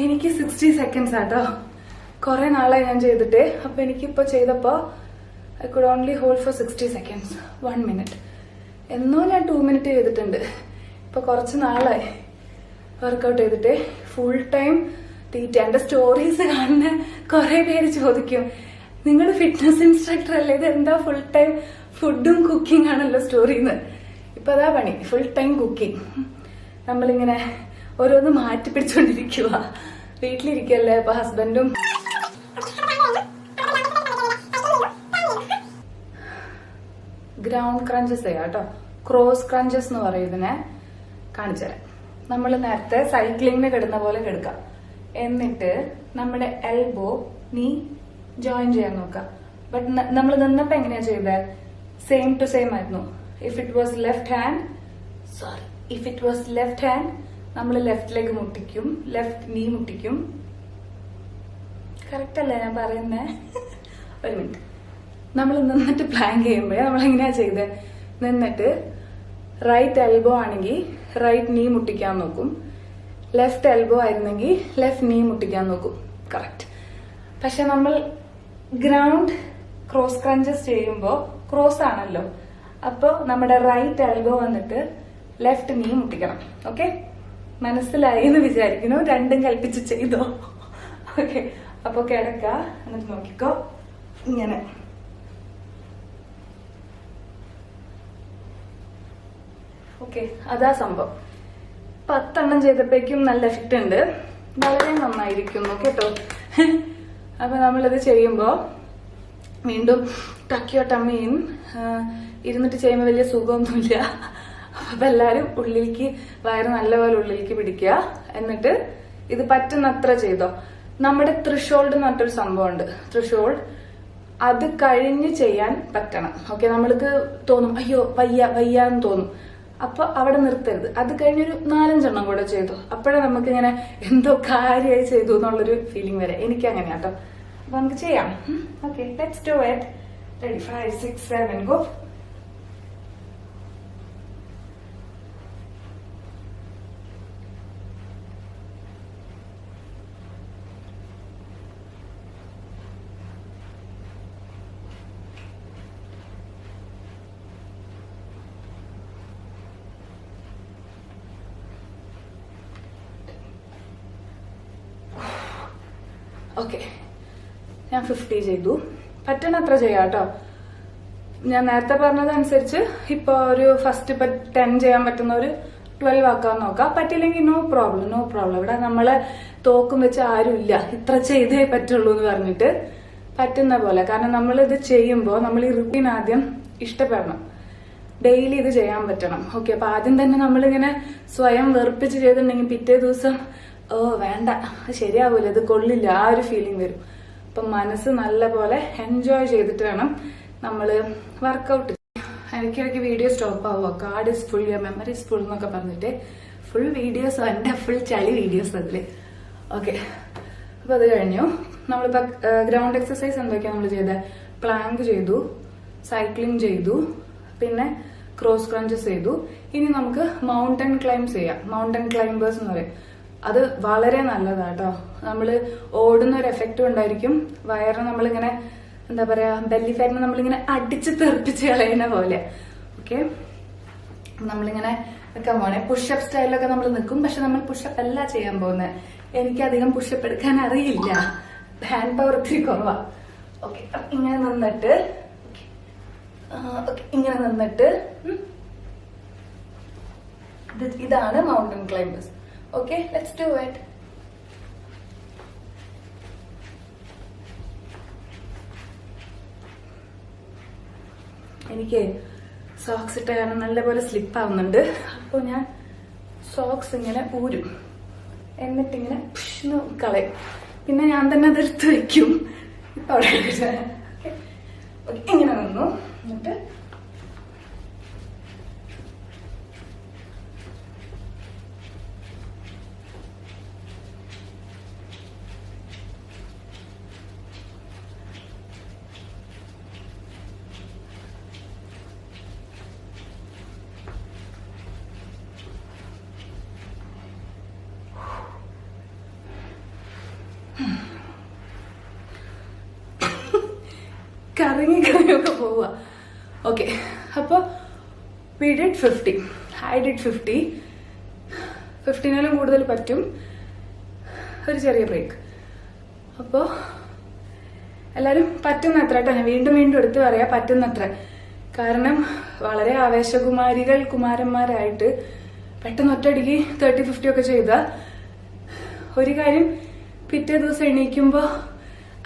എനിക്ക് 60 സെക്കൻഡ്സ് ആട്ടോ. കുറെ നാളായി ഞാൻ ചെയ്തിട്ട്. അപ്പൊ എനിക്കിപ്പോ ചെയ്തപ്പോ I could only hold four 60 seconds, 1 minute. എന്നോ ഞാൻ 2 മിനിറ്റ് ചെയ്തിട്ടുണ്ട്. ഇപ്പൊ കുറച്ച് നാളായി വർക്കൗട്ട് ചെയ്തിട്ട് ഫുൾ ടൈം തീറ്റ. എന്റെ സ്റ്റോറീസ് കാണുന്ന കുറെ പേര് ചോദിക്കും, നിങ്ങൾ ഫിറ്റ്നസ് ഇൻസ്ട്രക്ടർ അല്ലേ, ഇത് എന്താ ഫുൾ ടൈം ഫുഡും കുക്കിംഗ് ആണല്ലോ സ്റ്റോറിന്ന്. ഇപ്പൊ അതാ പണി, ഫുൾ ടൈം കുക്കിംഗ്. നമ്മളിങ്ങനെ ഓരോന്ന് മാറ്റി പിടിച്ചോണ്ടിരിക്കുക. വീട്ടിലിരിക്കല്ലേ, അപ്പൊ ഹസ്ബൻഡും ഗ്രൗണ്ട് ക്രഞ്ചസ് ചെയ്യാം കേട്ടോ. ക്രോസ് ക്രഞ്ചസ് എന്ന് പറയുന്നതിനെ കാണിച്ചു തരാം. നമ്മൾ നേരത്തെ സൈക്ലിങ്ങിന് കിടന്ന പോലെ കിടക്കാം. എന്നിട്ട് നമ്മുടെ എൽബോ നീ ജോയിൻ ചെയ്യാൻ നോക്കാം. ബട്ട് നമ്മൾ നിന്നപ്പോ എങ്ങനെയാ ചെയ്തത്? സെയിം ടു സെയിം ആയിരുന്നു. If it was left hand നമ്മൾ ലെഫ്റ്റ് ലെഗ് മുട്ടിക്കും, ലെഫ്റ്റ് നീ മുട്ടിക്കും. കറക്റ്റ് അല്ലേ ഞാൻ പറയുന്നേ? ഒരു മിനിറ്റ്. നമ്മൾ നിന്നിട്ട് പ്ലാൻ ചെയ്യുമ്പോഴേ നമ്മൾ എങ്ങനെയാ ചെയ്തത്? നിന്നിട്ട് റൈറ്റ് എൽബോ ആണെങ്കിൽ റൈറ്റ് നീ മുട്ടിക്കാൻ നോക്കും, ലെഫ്റ്റ് എൽബോ ആയിരുന്നെങ്കിൽ ലെഫ്റ്റ് നീ മുട്ടിക്കാൻ നോക്കും. കറക്റ്റ്. പക്ഷെ നമ്മൾ ഗ്രൗണ്ട് ക്രോസ് ക്രഞ്ചസ് ചെയ്യുമ്പോൾ ക്രോസ് ആണല്ലോ, അപ്പൊ നമ്മുടെ റൈറ്റ് എൽബോ വന്നിട്ട് ലെഫ്റ്റ് നീ മുട്ടിക്കണം. ഓക്കെ, മനസ്സിലായി എന്ന് വിചാരിക്കുന്നു. രണ്ടും കൽപ്പിച്ച് ചെയ്തോ? ഓക്കെ, അപ്പൊ കിടക്ക, എന്നിട്ട് നോക്കിക്കോ ഇങ്ങനെ. ഓക്കെ, അതാ സംഭവം. 10 എണ്ണം ചെയ്തപ്പോഴേക്കും നല്ല എഫക്റ്റ് ഉണ്ട്. വളരെ നന്നായിരിക്കുന്നു കേട്ടോ. അപ്പൊ നമ്മളിത് ചെയ്യുമ്പോ വീണ്ടും ടക്കിയോ ടമ്മീൻ ഇരുന്നിട്ട് ചെയ്യുമ്പോൾ വലിയ സുഖമൊന്നുമില്ല. അപ്പൊ എല്ലാരും ഉള്ളിലേക്ക് വയറ് നല്ലപോലെ ഉള്ളിലേക്ക് പിടിക്കുക. എന്നിട്ട് ഇത് പറ്റുന്നത്ര ചെയ്തോ. നമ്മുടെ ത്രിഷോൾഡ് എന്ന് പറഞ്ഞൊരു സംഭവമുണ്ട്. ത്രിഷോൾഡ് അത് കഴിഞ്ഞ് ചെയ്യാൻ പറ്റണം. ഓക്കെ, നമ്മൾക്ക് തോന്നും അയ്യോ വയ്യ എന്ന് തോന്നും. അപ്പൊ അവിടെ നിർത്തരുത്. അത് കഴിഞ്ഞൊരു 4-5 എണ്ണം കൂടെ ചെയ്തു. അപ്പോഴേ നമുക്ക് ഇങ്ങനെ എന്തോ കാര്യമായി ചെയ്തു എന്നുള്ളൊരു ഫീലിംഗ് വരെ. എനിക്ക് അങ്ങനെയാ കേട്ടോ. അപ്പൊ നമുക്ക് ചെയ്യാം. Okay, let's do it. Ready? 5, 6, 7 go. Okay, ഞാൻ 50 ചെയ്തു. പറ്റണത്ര ചെയ്യാം കേട്ടോ. ഞാൻ നേരത്തെ പറഞ്ഞതനുസരിച്ച് ഇപ്പൊ ഒരു ഫസ്റ്റ് ഇപ്പൊ 10 ചെയ്യാൻ പറ്റുന്ന ഒരു 12 ആക്കാൻ നോക്കാം. പറ്റില്ലെങ്കിൽ നോ പ്രോബ്ലം. ഇവിടെ നമ്മളെ തോക്കും വെച്ച് ആരും ഇല്ല, ഇത്ര ചെയ്തേ പറ്റുള്ളൂ എന്ന് പറഞ്ഞിട്ട് പറ്റുന്ന പോലെ. കാരണം നമ്മൾ ഇത് ചെയ്യുമ്പോൾ നമ്മൾ ഈ റുട്ടീൻ ആദ്യം ഇഷ്ടപ്പെടണം. ഡെയിലി ഇത് ചെയ്യാൻ പറ്റണം. ഓക്കെ, അപ്പൊ ആദ്യം തന്നെ നമ്മളിങ്ങനെ സ്വയം വെറുപ്പിച്ച് ചെയ്തിട്ടുണ്ടെങ്കിൽ പിറ്റേ ദിവസം വേണ്ട, ശരിയാവൂല, ഇത് കൊള്ളില്ല, ആ ഒരു ഫീലിംഗ് വരും. അപ്പൊ മനസ്സ് നല്ല പോലെ എൻജോയ് ചെയ്തിട്ട് വേണം നമ്മള് വർക്കൗട്ട്. ഇടയ്ക്കിടയ്ക്ക് വീഡിയോ സ്റ്റോപ്പ് ആവുക. Card is full, memory is full എന്നൊക്കെ പറഞ്ഞിട്ട് ഫുൾ വീഡിയോസ്, എന്റെ ഫുൾ ചളി വീഡിയോസ് അതില്. ഓക്കെ, അപ്പൊ അത് കഴിഞ്ഞു. നമ്മളിപ്പോ ഗ്രൗണ്ട് എക്സസൈസ് എന്തൊക്കെയാ നമ്മൾ ചെയ്തത്? പ്ലാങ്ക് ചെയ്തു, സൈക്ലിംഗ് ചെയ്തു, പിന്നെ ക്രോസ് ക്രഞ്ചസ് ചെയ്തു. ഇനി നമുക്ക് മൗണ്ടൻ ക്ലൈംബ് ചെയ്യാം. മൗണ്ടൻ ക്ലൈംബേഴ്സ് എന്ന് പറയും. അത് വളരെ നല്ലതാട്ടോ. നമ്മള് ഓടുന്ന ഒരു എഫക്റ്റും ഉണ്ടായിരിക്കും. വയറ് നമ്മളിങ്ങനെ എന്താ പറയാ, ബെല്ലി ഫാറ്റിനെ നമ്മളിങ്ങനെ അടിച്ച് തെറിപ്പിച്ച് കളയുന്ന പോലെ. ഓക്കെ, നമ്മളിങ്ങനെ നിൽക്കാൻ പോണേ. പുഷപ്പ് സ്റ്റൈലൊക്കെ നമ്മൾ നിൽക്കും. പക്ഷെ നമ്മൾ പുഷപ്പ് അല്ല ചെയ്യാൻ പോകുന്നത്. എനിക്കധികം പുഷപ്പ് എടുക്കാൻ അറിയില്ല, ഹാൻഡ് പവർ ഒത്തിരി കുറവാ. ഓക്കെ, ഇങ്ങനെ നിന്നിട്ട് ഇങ്ങനെ നിന്നിട്ട് ഇതാണ് mountain climbers. Okay, let's do it. എനിക്ക് സോക്സ് ഇട്ട കാരണം നല്ലപോലെ സ്ലിപ്പ് ആവുന്നുണ്ട്. അപ്പോൾ ഞാൻ സോക്സ് ഇങ്ങനെ ഊരും, എന്നിട്ടിങ്ങനെ കളയും. പിന്നെ ഞാൻ തന്നെ അതെടുത്ത് വെക്കും. ഇപ്പൊ അവിടെ ഇങ്ങനെ നിന്നു. എന്നിട്ട് കറങ്ങിയൊക്കെ പോവുക. ഓക്കെ, അപ്പൊ വി ഡിഡ് 50. I did 50. 15 കൂടുതൽ പറ്റും. ഒരു ചെറിയ ബ്രേക്ക്. അപ്പോൾ എല്ലാവരും പറ്റുന്നത്ര കേട്ടോ, ഞാൻ വീണ്ടും വീണ്ടും എടുത്തു പറയാം, പറ്റുന്നത്ര. കാരണം വളരെ കുമാരന്മാരായിട്ട് പെട്ടെന്ന് ഒറ്റയടിക്ക് 30-50 ഒക്കെ ചെയ്ത ഒരു കാര്യം, പിറ്റേ ദിവസം എണീക്കുമ്പോൾ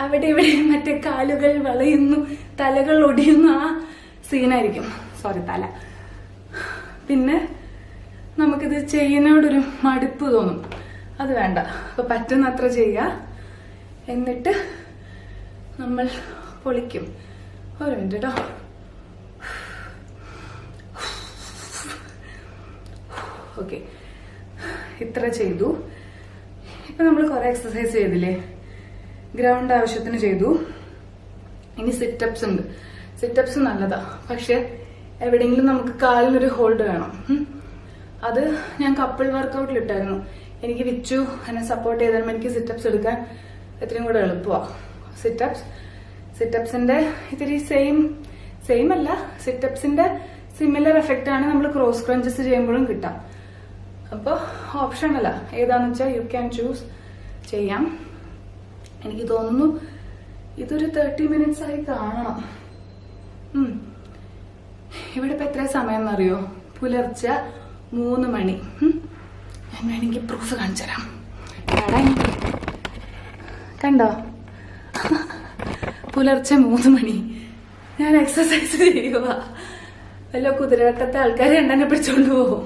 അവിടെ ഇവിടെ മറ്റേ കാലുകൾ വളയുന്നു, തലകൾ ഒടിയുന്നു, ആ സീനായിരിക്കും. സോറി, തല. പിന്നെ നമുക്കിത് ചെയ്യുന്നതോടൊരു മടുപ്പ് തോന്നും. അത് വേണ്ട. അപ്പൊ പറ്റുന്നത്ര ചെയ്യുക. എന്നിട്ട് നമ്മൾ പൊളിക്കും. ഒരു മിനിറ്റ് കേട്ടോ. ഓക്കെ, ഇത്ര ചെയ്തു. ഇപ്പൊ നമ്മൾ കുറെ എക്സസൈസ് ചെയ്തില്ലേ, ഗ്രൗണ്ട് ആവശ്യത്തിന് ചെയ്തു. ഇനി സിറ്റപ്സ് ഉണ്ട്. സിറ്റപ്സ് നല്ലതാ, പക്ഷെ എവിടെയെങ്കിലും നമുക്ക് കാലിനൊരു ഹോൾഡ് വേണം. അത് ഞാൻ കപ്പിൾ വർക്കൗട്ടിൽ ഇട്ടായിരുന്നു. എനിക്ക് വിച്ചു എന്നെ സപ്പോർട്ട് ചെയ്താലും എനിക്ക് സിറ്റപ്സ് എടുക്കാൻ എത്രയും കൂടെ എളുപ്പമാണ്. സിറ്റപ്സിന്റെ ഇത്തിരി സെയിം അല്ല, സിറ്റപ്സിന്റെ സിമിലർ എഫക്റ്റ് ആണ് നമ്മൾ ക്രോസ് ക്രഞ്ചസ് ചെയ്യുമ്പോഴും കിട്ടാം. അപ്പോൾ ഓപ്ഷൻ അല്ല, ഏതാന്ന് വെച്ചാൽ യു ക്യാൻ ചൂസ് ചെയ്യാം. എനിക്ക് തോന്നുന്നു ഇതൊരു 30 minutes ആയി കാണണം. ഇവിടെ ഇപ്പൊ എത്ര സമയം എന്നറിയോ? പുലർച്ചെ 3 മണി. ഞാൻ വേണമെങ്കിൽ പ്രൂഫ് കാണിച്ചു തരാം. കണ്ടോ? പുലർച്ചെ 3 മണി. ഞാൻ എക്സസൈസ് ചെയ്യുക. വല്ല കുതിരവട്ടത്തെ ആൾക്കാർ എന്നെ പിടിച്ചോണ്ട് പോകും.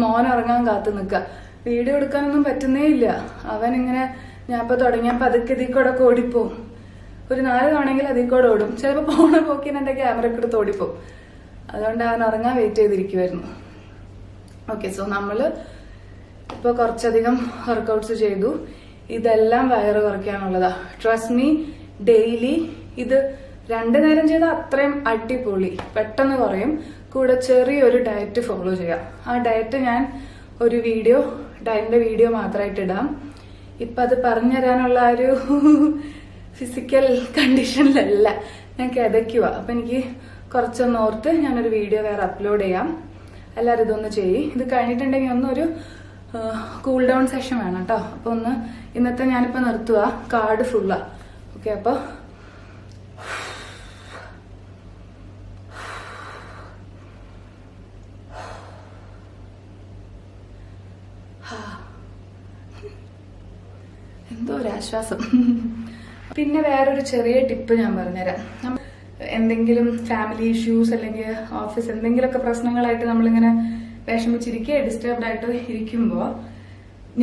മോൻ ഉറങ്ങാൻ കാത്തു നിൽക്കുക. വീഡിയോ എടുക്കാനൊന്നും പറ്റുന്നേ ഇല്ല. അവനിങ്ങനെ ഞാൻ ഇപ്പൊ തുടങ്ങിയപ്പോ അതൊക്കെ ഇതിക്കൂടെ ഒക്കെ ഓടിപ്പോവും. ഒരു 4 തവണയെങ്കിലും അതിക്കൂടെ ഓടും. ചിലപ്പോ പോണ പോക്കിന് എന്റെ ക്യാമറ ഒക്കെ എടുത്ത് ഓടിപ്പോവും. അതുകൊണ്ട് അവൻ ഉറങ്ങാൻ വെയിറ്റ് ചെയ്തിരിക്കുമായിരുന്നു. ഓക്കെ, സോ നമ്മള് ഇപ്പൊ കുറച്ചധികം വർക്കൗട്ട്സ് ചെയ്തു. ഇതെല്ലാം വയറ് കുറയ്ക്കാനുള്ളതാ. ട്രസ്റ്റ് മീ, ഡെയിലി ഇത് 2 നേരം ചെയ്താൽ അത്രയും അടിപൊളി, പെട്ടെന്ന് കുറയും. കൂടെ ചെറിയൊരു ഡയറ്റ് ഫോളോ ചെയ്യാം. ആ ഡയറ്റ് ഞാൻ ഒരു ഡയറ്റിന്റെ വീഡിയോ മാത്രമായിട്ട് ഇടാം. ഇപ്പൊ അത് പറഞ്ഞുതരാനുള്ള ഒരു ഫിസിക്കൽ കണ്ടീഷനിലല്ല, ഞാൻ കിതയ്ക്കുക. അപ്പൊ എനിക്ക് കുറച്ചൊന്ന് ഓർത്ത് ഞാനൊരു വീഡിയോ വേറെ അപ്ലോഡ് ചെയ്യാം. എല്ലാവരും ഇതൊന്ന് ചെയ്യും. ഇത് കഴിഞ്ഞിട്ടുണ്ടെങ്കിൽ ഒന്നൊരു കൂൾ ഡൗൺ സെഷൻ വേണം കേട്ടോ. അപ്പൊ ഇന്നത്തെ ഞാനിപ്പോ നിർത്തുക, കാർഡ് ഫുള്ളാ. ഓക്കെ, അപ്പൊ എന്തോ ഒരു ആശ്വാസം. പിന്നെ വേറൊരു ചെറിയ ടിപ്പ് ഞാൻ പറഞ്ഞുതരാം. എന്തെങ്കിലും ഫാമിലി ഇഷ്യൂസ് അല്ലെങ്കിൽ ഓഫീസ് എന്തെങ്കിലുമൊക്കെ പ്രശ്നങ്ങളായിട്ട് നമ്മളിങ്ങനെ വിഷമിച്ചിരിക്കുക, ഡിസ്റ്റർബ്ഡ് ആയിട്ട് ഇരിക്കുമ്പോൾ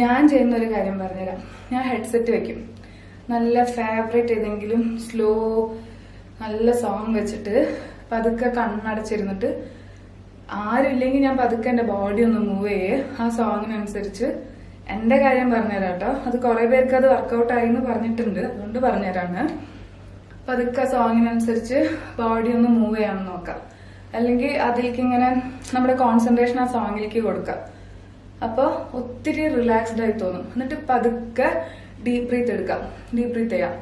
ഞാൻ ചെയ്യുന്ന ഒരു കാര്യം പറഞ്ഞുതരാം. ഞാൻ ഹെഡ്സെറ്റ് വെക്കും. നല്ല ഫേവറേറ്റ് ഏതെങ്കിലും നല്ല സോങ് വെച്ചിട്ട് പതുക്കെ കണ്ണടച്ചിരുന്നിട്ട്, ആരും ഇല്ലെങ്കിൽ ഞാൻ പതുക്കെ എന്റെ ബോഡി ഒന്ന് മൂവ് ചെയ്യേ. ആ സോങ്ങിനനുസരിച്ച് എന്റെ കാര്യം പറഞ്ഞുതരാം കേട്ടോ. അത് കുറെ പേർക്ക് അത് വർക്കൗട്ട് ആയി എന്ന് പറഞ്ഞിട്ടുണ്ട്, അതുകൊണ്ട് പറഞ്ഞുതരാണ്. പതുക്കെ സോങ്ങിനനുസരിച്ച് ബോഡി ഒന്ന് മൂവ് ചെയ്യാമെന്ന് നോക്കാം. അല്ലെങ്കിൽ അതിലേക്ക് ഇങ്ങനെ നമ്മുടെ കോൺസെൻട്രേഷൻ ആ സോങ്ങിലേക്ക് കൊടുക്കാം. അപ്പൊ ഒത്തിരി റിലാക്സ്ഡ് ആയി തോന്നും. എന്നിട്ട് പതുക്കെ ഡീപ് ബ്രീത്ത് എടുക്കാം. ഡീപ് ബ്രീത്ത് ചെയ്യാം.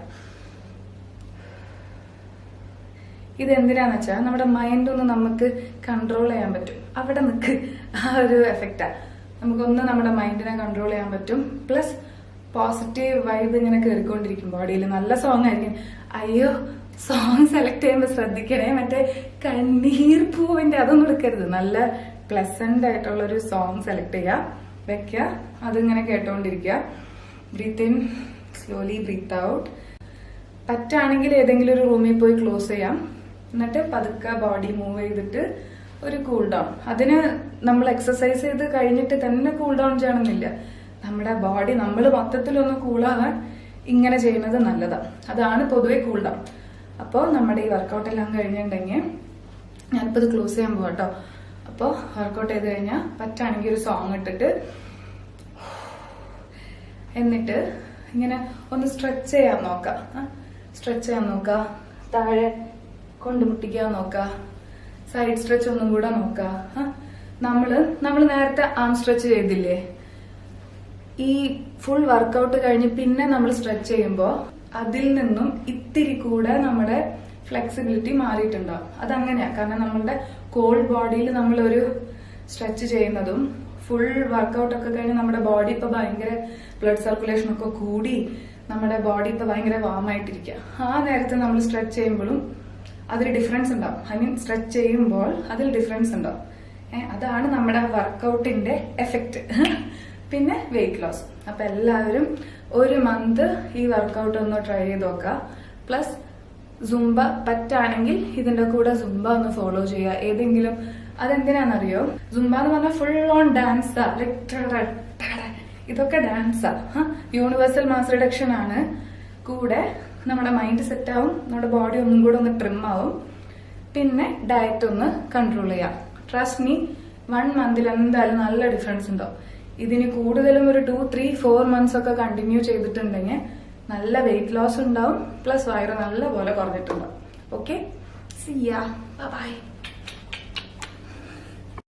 ഇതെന്തിനാന്ന് വെച്ചാൽ നമ്മുടെ മൈൻഡ് ഒന്ന് നമുക്ക് കൺട്രോൾ ചെയ്യാൻ പറ്റും. അവിടെ നിൽക്ക്, ആ ഒരു എഫക്റ്റാ. നമുക്കൊന്ന് നമ്മുടെ മൈൻഡിനെ കൺട്രോൾ ചെയ്യാൻ പറ്റും. പ്ലസ് പോസിറ്റീവ് വൈബ് ഇങ്ങനെ കയറിക്കൊണ്ടിരിക്കും ബോഡിയിൽ. നല്ല സോങ് ആയിരിക്കും. അയ്യോ, സോങ് സെലക്ട് ചെയ്യുമ്പോൾ ശ്രദ്ധിക്കണേ, മറ്റേ കണ്ണീർ പൂവിന്റെ അതൊന്നും എടുക്കരുത്. നല്ല പ്ലസന്റ് ആയിട്ടുള്ള ഒരു സോങ് സെലക്ട് ചെയ്യുക, വെക്കുക, അതിങ്ങനെ കേട്ടോണ്ടിരിക്കുക. Breathe in, slowly breathe out. പറ്റാണെങ്കിൽ ഏതെങ്കിലും ഒരു റൂമിൽ പോയി ക്ലോസ് ചെയ്യാം. എന്നിട്ട് പതുക്കെ ബോഡി മൂവ് ചെയ്തിട്ട് ഒരു കൂൾ ഡൗൺ. അതിന് നമ്മൾ എക്സസൈസ് ചെയ്ത് കഴിഞ്ഞിട്ട് തന്നെ കൂൾ ഡൗൺ ചെയ്യണമെന്നില്ല. നമ്മുടെ ബോഡി നമ്മൾ മൊത്തത്തിലൊന്ന് കൂളാകാൻ ഇങ്ങനെ ചെയ്യുന്നത് നല്ലതാണ്. അതാണ് പൊതുവെ കൂൾ ഡൗൺ. അപ്പോൾ നമ്മുടെ ഈ വർക്കൗട്ട് എല്ലാം കഴിഞ്ഞിട്ടുണ്ടെങ്കിൽ ഞാനിപ്പോൾ ഇത് ക്ലോസ് ചെയ്യാൻ പോകാം കേട്ടോ. അപ്പോൾ വർക്കൗട്ട് ചെയ്ത് കഴിഞ്ഞാൽ പറ്റാണെങ്കിൽ ഒരു സോങ് ഇട്ടിട്ട് എന്നിട്ട് ഇങ്ങനെ ഒന്ന് സ്ട്രെച്ച് ചെയ്യാൻ നോക്കാം. സ്ട്രെച്ച് ചെയ്യാൻ നോക്കാം. താഴെ കൊണ്ടുമുട്ടിക്കാൻ നോക്കാം. സൈഡ് സ്ട്രെച്ച് ഒന്നും കൂടെ നോക്കാം. നമ്മള് നേരത്തെ ആം സ്ട്രെച്ച് ചെയ്തില്ലേ, ഈ ഫുൾ വർക്കൗട്ട് കഴിഞ്ഞ് പിന്നെ നമ്മൾ സ്ട്രെച്ച് ചെയ്യുമ്പോൾ അതിൽ നിന്നും ഇത്തിരി കൂടെ നമ്മുടെ ഫ്ലെക്സിബിലിറ്റി മാറിയിട്ടുണ്ടാവും. അതങ്ങനെയാ, കാരണം നമ്മളുടെ കോൾഡ് ബോഡിയിൽ നമ്മളൊരു സ്ട്രെച്ച് ചെയ്യുന്നതും ഫുൾ വർക്കൗട്ട് ഒക്കെ കഴിഞ്ഞ് നമ്മുടെ ബോഡി ഇപ്പൊ ഭയങ്കര ബ്ലഡ് സർക്കുലേഷൻ ഒക്കെ കൂടി നമ്മുടെ ബോഡി ഇപ്പൊ ഭയങ്കര വാം ആയിട്ടിരിക്കുക. ആ നേരത്തെ നമ്മൾ സ്ട്രെച്ച് ചെയ്യുമ്പോഴും അതിൽ ഡിഫറൻസ് ഉണ്ടാവും. ഐ മീൻ സ്ട്രെച്ച് ചെയ്യുമ്പോൾ അതിൽ ഡിഫറൻസ് ഉണ്ടാവും. അതാണ് നമ്മുടെ വർക്കൗട്ടിന്റെ എഫക്റ്റ്. പിന്നെ വെയിറ്റ് ലോസ്. അപ്പൊ എല്ലാവരും ഒരു മന്ത് ഈ വർക്കൗട്ട് ഒന്ന് ട്രൈ ചെയ്ത് നോക്കുക. പ്ലസ് സുംബ പറ്റാണെങ്കിൽ ഇതിന്റെ കൂടെ സുംബ ഒന്ന് ഫോളോ ചെയ്യുക. ഏതെങ്കിലും അതെന്തിനാണെന്നറിയോ? സുംബ എന്ന് പറഞ്ഞാൽ ഫുൾ ഓൺ ഡാൻസാ, ഇതൊക്കെ ഡാൻസാ. യൂണിവേഴ്സൽ മാസ് റിഡക്ഷൻ ആണ്. കൂടെ നമ്മുടെ മൈൻഡ് സെറ്റ് ആവും, നമ്മുടെ ബോഡി ഒന്നും കൂടെ ഒന്ന് ട്രിം ആവും. പിന്നെ ഡയറ്റ് ഒന്ന് കൺട്രോൾ ചെയ്യാം. ട്രസ്റ്റ് മീ, 1 മന്തിൽ എന്തായാലും നല്ല ഡിഫറൻസ് ഉണ്ടാവും. ഇതിന് കൂടുതലും ഒരു 2, 3, 4 മന്ത്സ് ഒക്കെ കണ്ടിന്യൂ ചെയ്തിട്ടുണ്ടെങ്കിൽ നല്ല വെയിറ്റ് ലോസ് ഉണ്ടാവും. പ്ലസ് വയറ് നല്ല പോലെ കുറഞ്ഞിട്ടുണ്ടാവും. Okay, see ya, by.